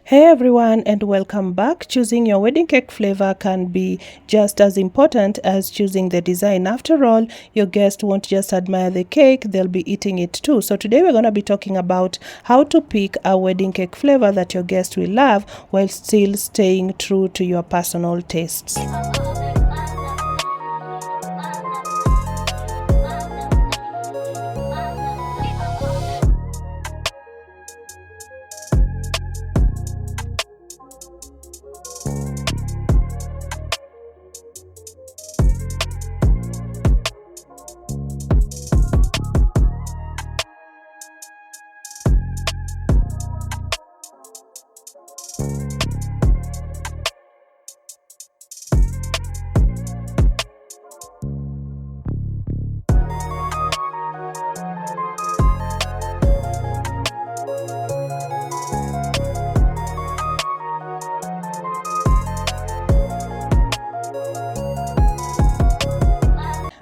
Hey everyone, and welcome back. Choosing your wedding cake flavor can be just as important as choosing the design. After all, your guests won't just admire the cake, they'll be eating it too. So today we're going to be talking about how to pick a wedding cake flavor that your guests will love while still staying true to your personal tastes.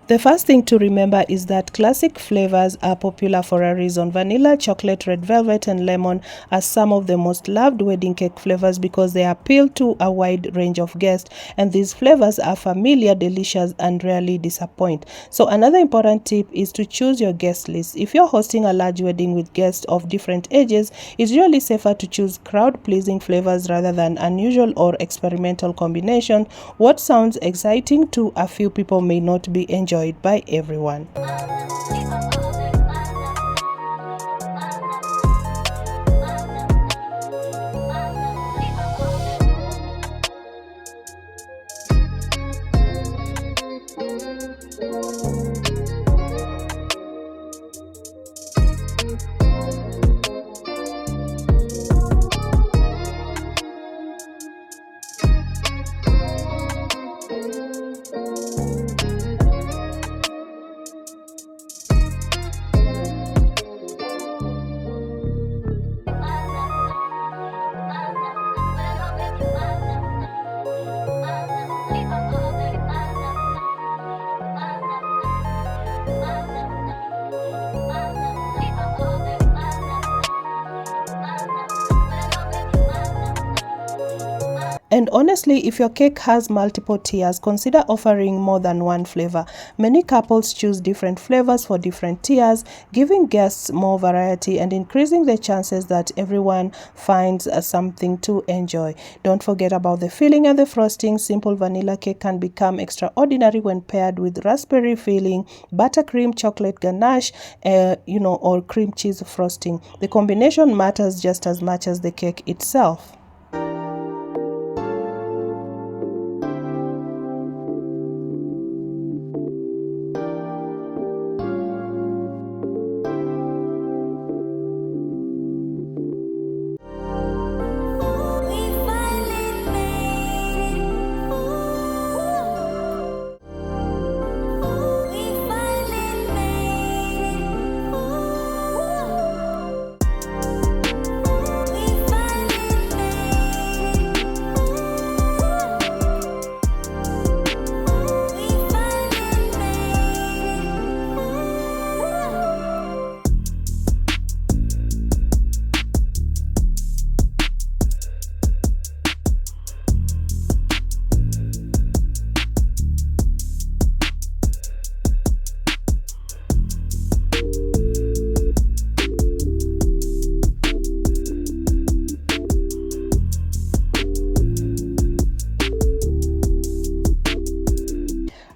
The first thing to remember is that classic flavors are popular for a reason. Vanilla, chocolate, red velvet, and lemon are some of the most loved wedding cake flavors because they appeal to a wide range of guests, and these flavors are familiar, delicious, and rarely disappoint. So another important tip is to choose your guest list. If you're hosting a large wedding with guests of different ages, it's usually safer to choose crowd-pleasing flavors rather than unusual or experimental combinations. What sounds exciting to a few people may not be enjoyed by everyone. And honestly, if your cake has multiple tiers, consider offering more than one flavor. Many couples choose different flavors for different tiers, giving guests more variety and increasing the chances that everyone finds something to enjoy. Don't forget about the filling and the frosting. Simple vanilla cake can become extraordinary when paired with raspberry filling, buttercream, chocolate ganache, or cream cheese frosting. The combination matters just as much as the cake itself.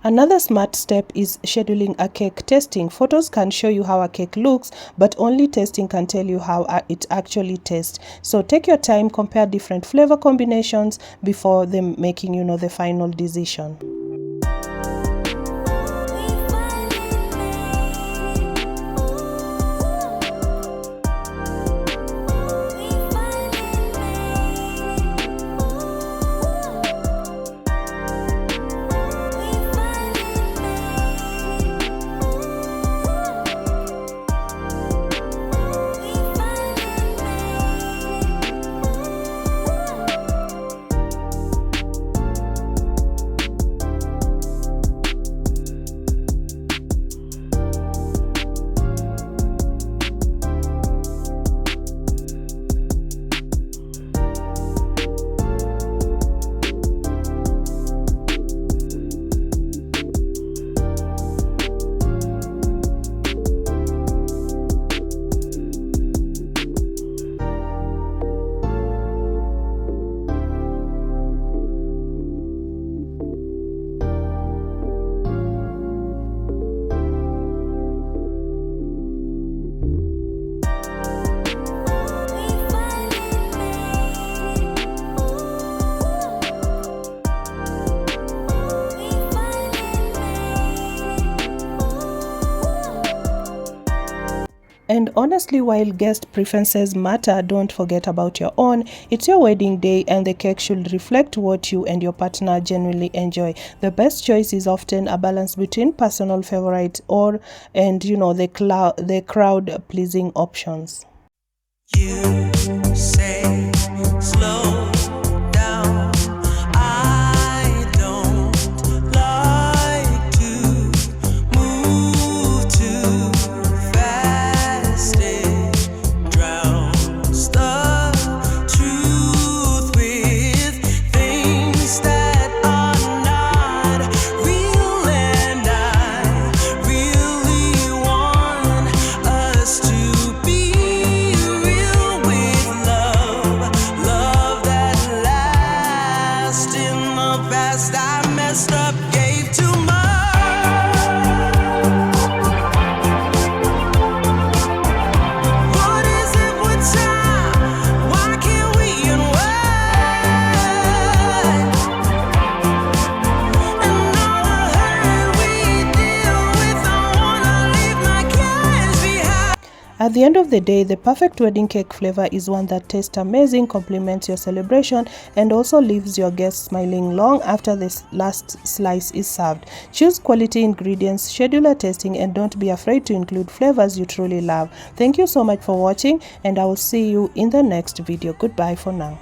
Another smart step is scheduling a cake tasting. Photos can show you how a cake looks, but only tasting can tell you how it actually tastes. So take your time, compare different flavor combinations before making, the final decision. And honestly, while guest preferences matter, don't forget about your own. It's your wedding day and the cake should reflect what you and your partner genuinely enjoy. The best choice is often a balance between personal favorites and the crowd pleasing options. You say slow down. I don't like to move too fast. It drowns the truth with things that are not real, and I really want us to be real with love that lasts. In the past, I messed up, gave too much. What is it with time? Why can't we unwind? And all the hurt we deal with, I wanna leave my cares behind. At the end of the day, the perfect wedding cake flavor is one that tastes amazing, complements your celebration, and also leaves your guests smiling long after the last slice is served. Choose quality ingredients, schedule a tasting, and don't be afraid to include flavors you truly love. Thank you so much for watching, and I will see you in the next video. Goodbye for now.